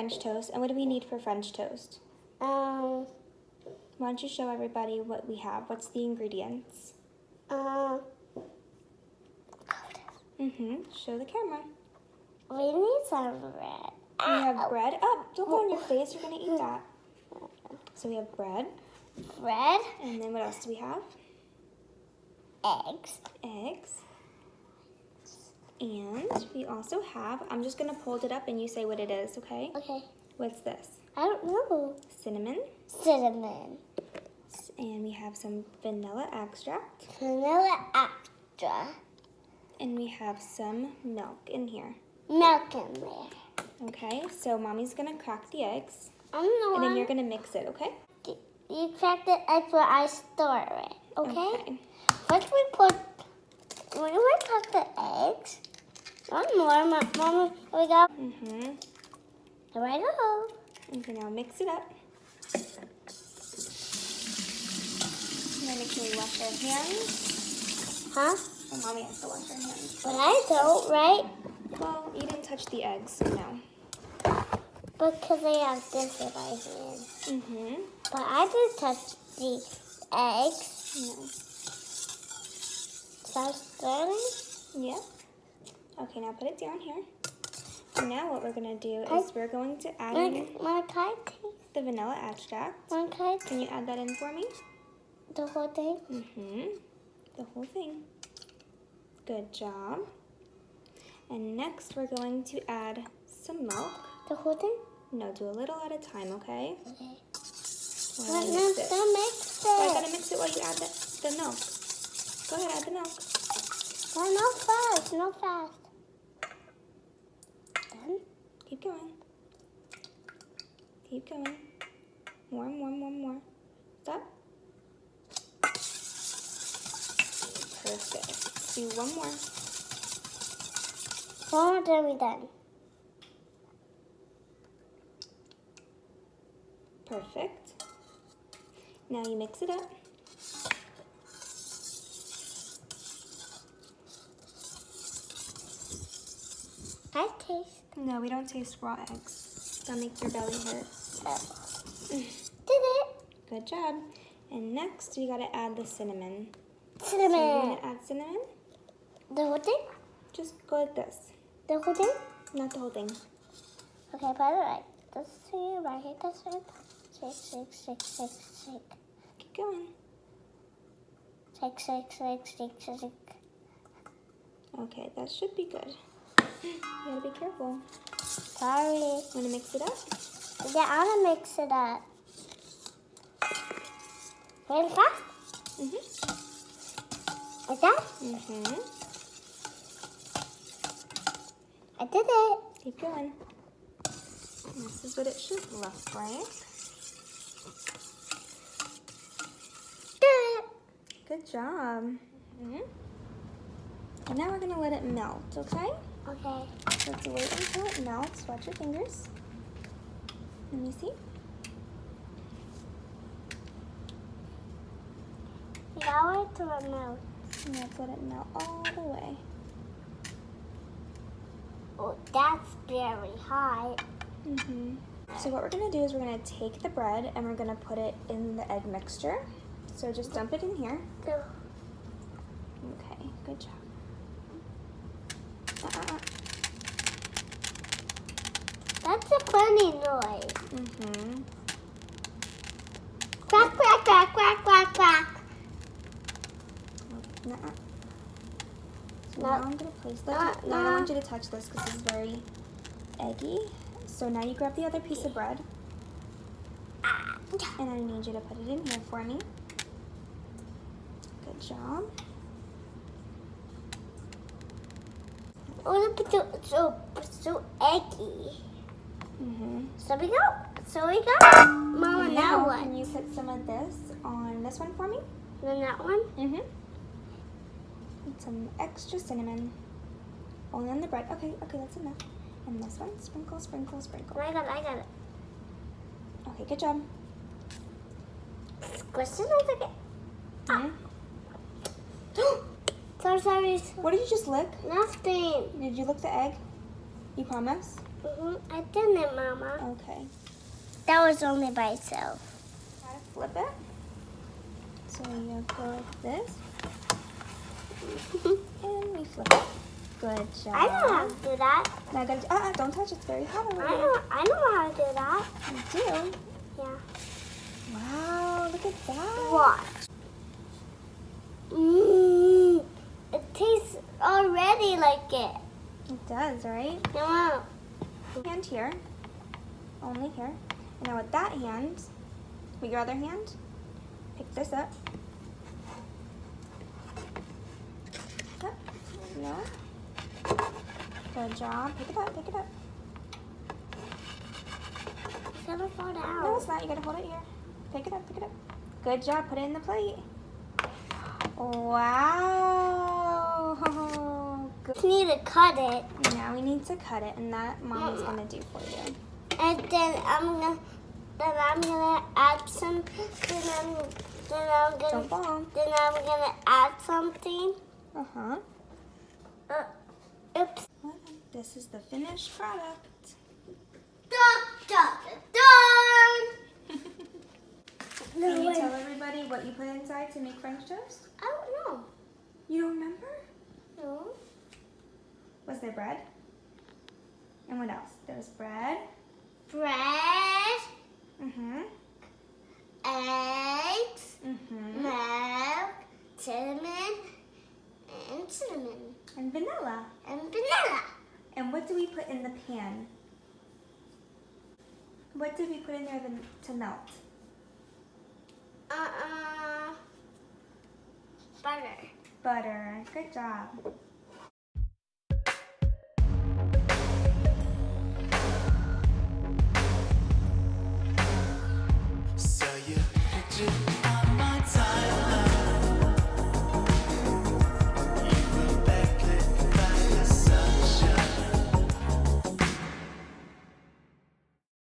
French toast. And what do we need for French toast? Why don't you show everybody what we have? What's the ingredients? Show the camera. We need some bread. We have bread. Oh, don't go on your face. You're going to eat that. So we have bread. Bread. And then what else do we have? Eggs. Eggs. And we also have, I'm just going to hold it up and you say what it is, okay? Okay. What's this? I don't know. Cinnamon. Cinnamon. And we have some vanilla extract. Vanilla extra. And we have some milk in here. Milk in there. Okay, so Mommy's going to crack the eggs. And then you're going to mix it, okay? You crack the eggs where I store it, okay? First when we put the eggs, one more, Mama, we go. Here I go. Okay, now mix it up. Now make sure we wash our hands. Huh? Oh, Mommy has to wash her hands. But I don't, right? Well, you didn't touch the eggs, so no. Because I have this in my hand. But I did touch the eggs. No. Sounds dirty? Yeah. Okay, now put it down here. And now what we're going to do is we're going to add in the vanilla extract. Can you add that in for me? The whole thing? The whole thing. Good job. And next we're going to add some milk. The whole thing? No, do a little at a time, okay? Okay. Don't mix it. I gotta mix it while you add the milk. Go ahead, add the milk. Oh, no fast. Done? Keep going. Keep going. More. Stop. Perfect. Do one more. One more, then we're done. Perfect. Now you mix it up. I taste. No, we don't taste raw eggs. That'll make your belly hurt. Did it? Good job. And next we gotta add the cinnamon. Cinnamon. So you wanna add cinnamon? The whole thing? Just go like this. The whole thing? Not the whole thing. Okay, by the way, this here, right here, this one. Shake. Keep going. Shake. Okay, that should be good. You gotta be careful. Sorry. Wanna mix it up? Yeah, I wanna mix it up. Really fast? Like that? I did it. Keep going. This is what it should look like. Did it. Good job. And now we're gonna let it melt, okay? Okay. Let's wait until it melts. Watch your fingers. Let me see. Now it's to melt. And let's let it melt all the way. Oh, that's very hot. So what we're gonna do is we're gonna take the bread and we're gonna put it in the egg mixture. So just dump it in here. Okay, good job. That's a funny noise. Quack. So now I'm gonna place that. No, I don't want you to touch this because this is very eggy. So now you grab the other piece of bread. And I need you to put it in here for me. Good job. Oh, so eggy. So we go. Mama, now what? Can you put some of this on this one for me? Then that one? And some extra cinnamon. Only on the bread. Okay, that's enough. And this one, sprinkle. I got it. Okay, good job. Question again. Sorry. What did you just lick? Nothing. Did you lick the egg? You promise? I didn't, Mama. Okay. That was only by itself. Try to flip it. So you go like this. And we flip it. Good job. I know how to do that. Now don't touch it. It's very hot over here. I know how to do that. You do? Yeah. Wow, look at that. Watch. It tastes already like it. It does, right? Yeah. Hand here. Only here. And now with that hand, with your other hand, pick this up. Up. No. Good job. Pick it up, pick it up. It's gonna fall down. No, it's not. You gotta hold it here. Pick it up, pick it up. Good job. Put it in the plate. Wow. Good. We need to cut it. Now we need to cut it, and that Mommy's gonna do for you. And then I'm gonna add some. Don't fall. Then I'm gonna add something. Oops. This is the finished product. Done. Can you tell everybody what you put inside to make French toast? I don't know. You don't remember? No. Was there bread? And what else? There was bread. Bread. Eggs. Milk. Cinnamon. And vanilla. And what do we put in the pan? What did we put in there to melt? Butter. Butter. Good job. Saw your picture